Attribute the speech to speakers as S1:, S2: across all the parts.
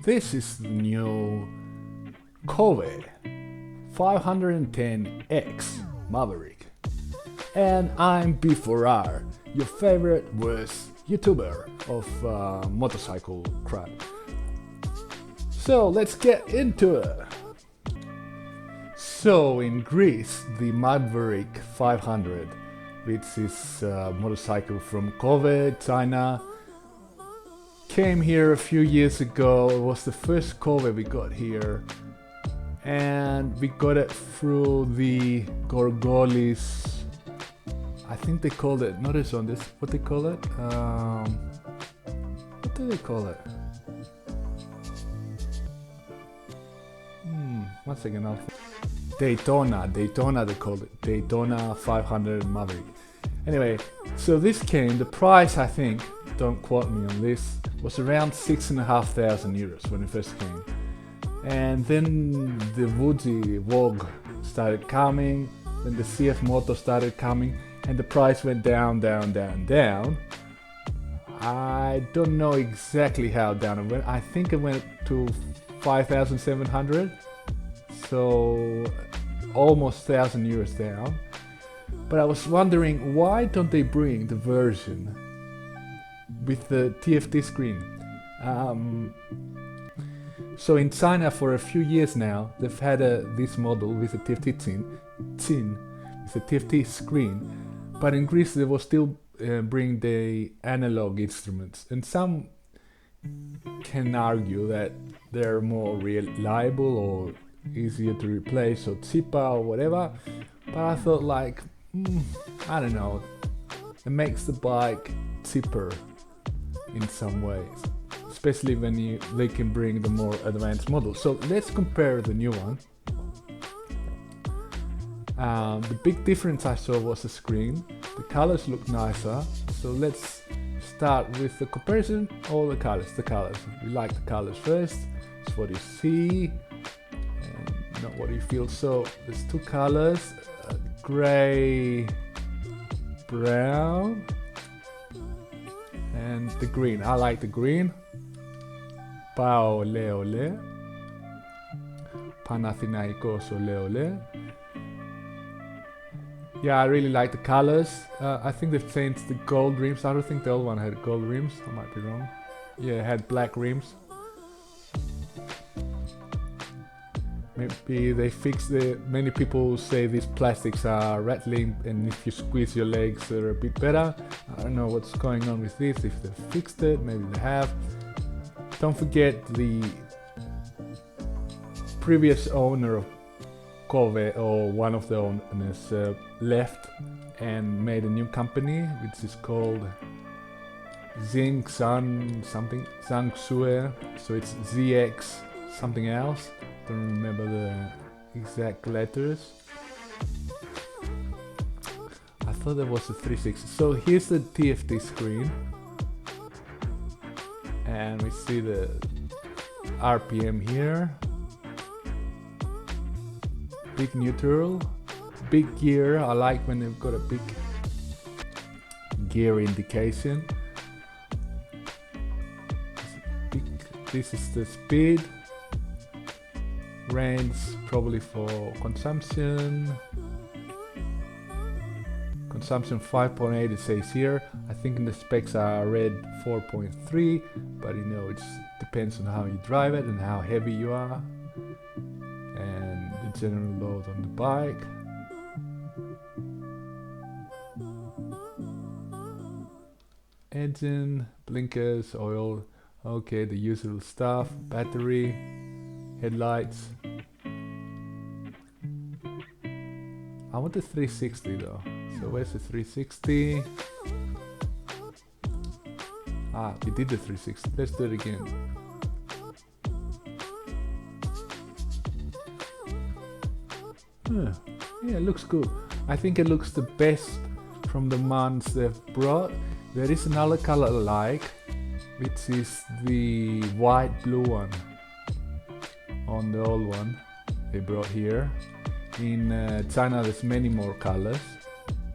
S1: This is the new kove 510X Maverick. And I'm B4R, your favorite worst YouTuber of motorcycle crap. So let's get into it. So in Greece, the Maverick 500, which is a motorcycle from Kove, China, came here a few years ago. It was the first kove we got here, and we got it through the Gorgolis. I think they called it, notice on this, what they call it? What do they call it? One second, Daytona they called it. Daytona 500 Maverick. Anyway, so this came, the price, I think, don't quote me on this, was around 6,500 euros when it first came. And then the Woody Vogue started coming, then the CF Moto started coming, and the price went down. I don't know exactly how down it went. I think it went to 5,700, so almost 1,000 euros down. But I was wondering, why don't they bring the version with the TFT screen? So in China for a few years now, they've had this model with a TFT with a TFT screen, but in Greece they will still bring the analog instruments, and some can argue that they're more reliable or easier to replace or cheaper or whatever, but I thought like, I don't know, it makes the bike cheaper in some ways, especially when they can bring the more advanced model. So let's compare the new one. The big difference I saw was the screen. The colors look nicer, so let's start with the comparison. All the colors. We like the colors first. It's what you see and not what you feel. So there's two colors, gray, brown, and the green. I like the green. Pao ole ole. Panathinaikos ole ole. Yeah, I really like the colors. I think they've changed the gold rims. I don't think the old one had gold rims. I might be wrong. Yeah, it had black rims. Maybe they fixed it. Many people say these plastics are rattling, and if you squeeze your legs, they're a bit better. I don't know what's going on with this. If they fixed it, maybe they have. Don't forget the previous owner of Kove, or one of the owners, left and made a new company which is called Zhangxue, so it's ZX something else, don't remember the exact letters. I thought there was a 360. So here's the TFT screen, and we see the RPM here. Big neutral, big gear. I like when they've got a big gear indication. This is the speed. Range probably for consumption. Consumption 5.8 it says here. I think in the specs I read 4.3, but you know, it depends on how you drive it and how heavy you are. And the general load on the bike. Engine, blinkers, oil, okay, the usual stuff, battery, headlights. I want the 360 though, so where's the 360? We did the 360, let's do it again. Yeah, it looks good. I think it looks the best from the ones they've brought. There is another color I like, which is the white blue one on the old one they brought here. In China there's many more colors.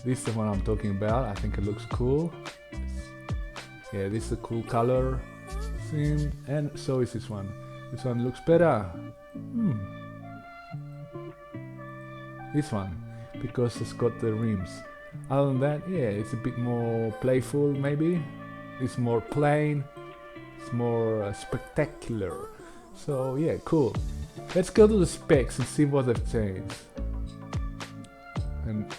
S1: This is the one I'm talking about. I think it looks cool. Yeah, this is a cool color scheme, and so is this one. This one looks better. This one, because it's got the rims. Other than that, yeah, it's a bit more playful maybe. It's more plain. It's more spectacular. So yeah, cool. Let's go to the specs and see what they've changed. And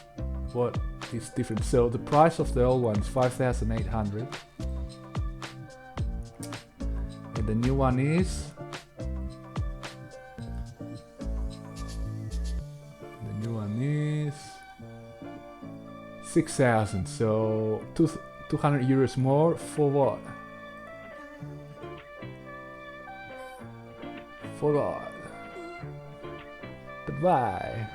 S1: what is different. So the price of the old one is 5,800. And the new one is... The new one is... 6,000. So 200 euros more for what? For what? Goodbye.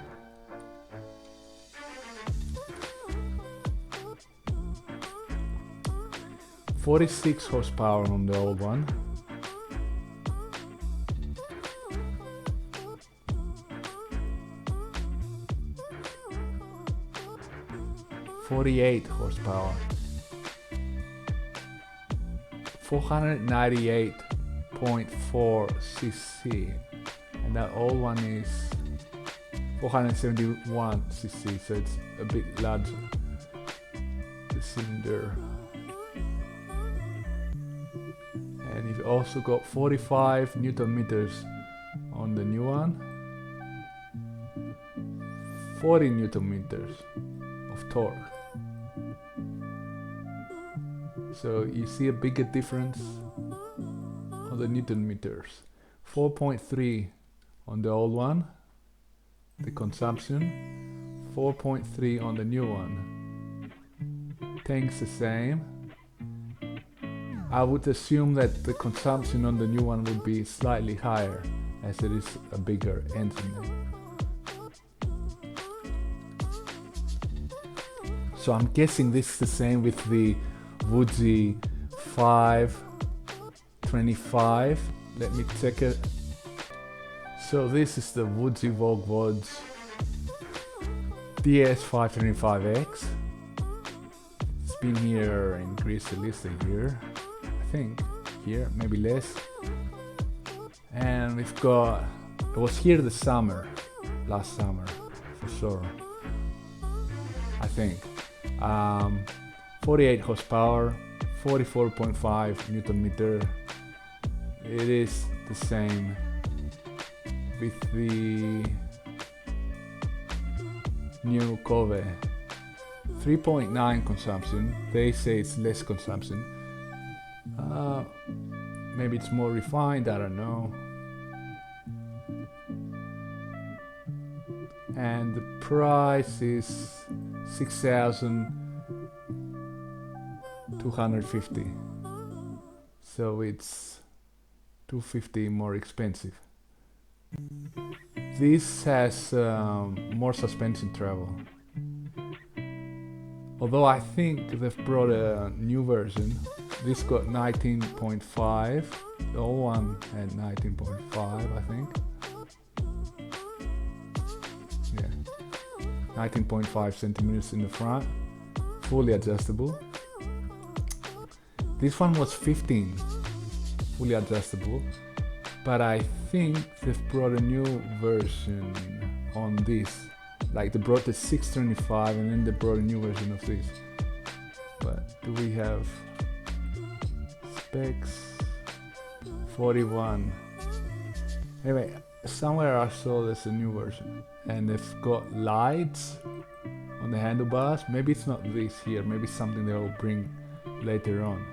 S1: .46 horsepower on the old one. .48 horsepower. 498.4 cc. And that old one is 471 cc, so it's a bit larger. The cylinder. And you've also got 45 Newton meters on the new one. 40 Newton meters of torque. So you see a bigger difference on the Newton meters. 4.3 on the old one, the consumption. 4.3 on the new one. Tank's the same. I would assume that the consumption on the new one would be slightly higher, as it is a bigger engine. So I'm guessing this is the same with the Woodzi 525. Let me check it. So this is the Woodzi Vogvods DS525X. It's been here in Greece at least a year. I think here, maybe less. And we've got, it was here the summer, last summer for sure, I think. 48 horsepower, 44.5 Newton meter. It is the same with the new Kove. 3.9 consumption. They say it's less consumption. Maybe it's more refined, I don't know. And the price is 6,250. So it's 250 more expensive. This has more suspension travel. Although I think they've brought a new version. This got 19.5. The old one had 19.5, I think. Yeah. 19.5 centimeters in the front. Fully adjustable. This one was 15. Fully adjustable. But I think they've brought a new version on this. Like they brought the 625 and then they brought a new version of this. But do we have specs? 41. Anyway, somewhere I saw there's a new version. And they've got lights on the handlebars. Maybe it's not this here. Maybe it's something they'll bring later on.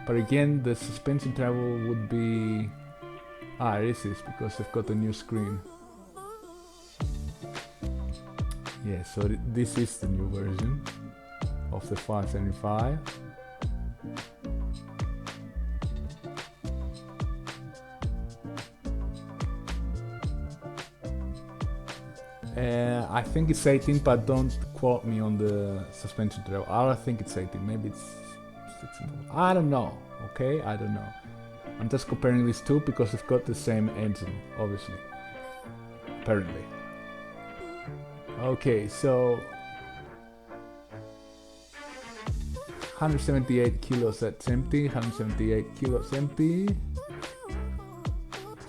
S1: But again, the suspension travel would be... it is this because they've got the new screen. Yeah, so this is the new version of the 575. I think it's 18, but don't quote me on the suspension travel. I think it's 18, maybe it's 16. I don't know, okay? I don't know. I'm just comparing these two because they've got the same engine, obviously. Apparently. Okay, so 178 kilos, that's empty. 178 kilos empty.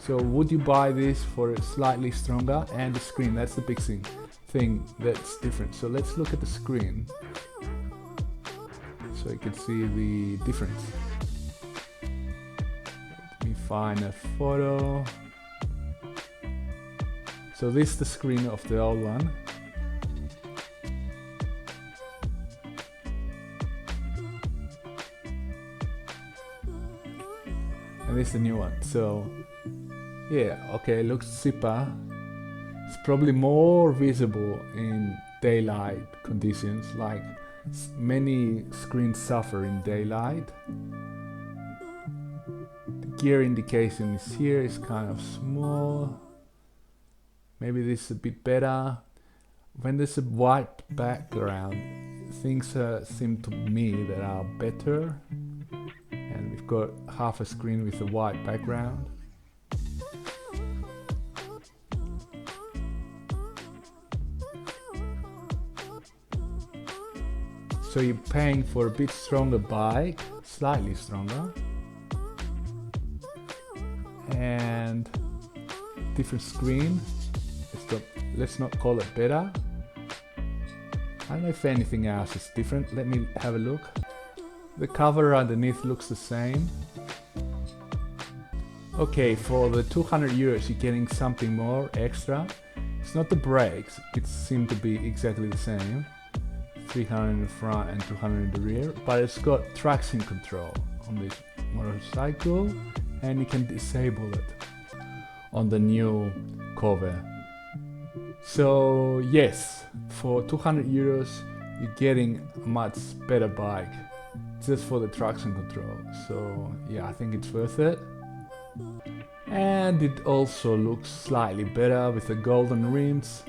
S1: So would you buy this for slightly stronger? And the screen, that's the big thing that's different. So let's look at the screen so you can see the difference. Let me find a photo. So this is the screen of the old one. And this is the new one. So yeah, okay, it looks super. It's probably more visible in daylight conditions, like many screens suffer in daylight. The gear indication is here, it's kind of small. Maybe this is a bit better. When there's a white background, things seem to me that are better. And we've got half a screen with a white background. So you're paying for a bit stronger bike, slightly stronger, and different screen. Let's not call it better. I don't know if anything else is different. Let me have a look. The cover underneath looks the same. Okay, for the 200 euros you're getting something more extra. It's not the brakes, it seems to be exactly the same. 300 in the front and 200 in the rear, but it's got traction control on this motorcycle, and you can disable it on the new kove. So yes, for 200 euros you're getting a much better bike just for the traction control. So yeah, I think it's worth it. And it also looks slightly better with the golden rims.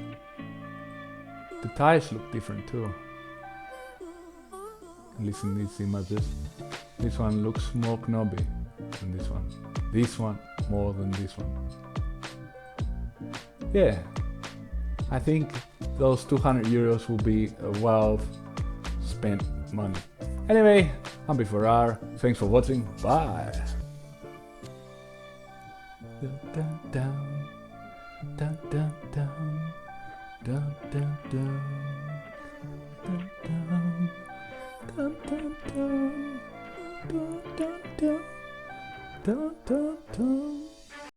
S1: The tires look different too. Listen to these images. This one looks more knobby than this one. This one more than this one. Yeah, I think those 200 euros will be a well spent money. Anyway, I'm before R. Thanks for watching. Bye. Dun, dun, dun. Dun, dun.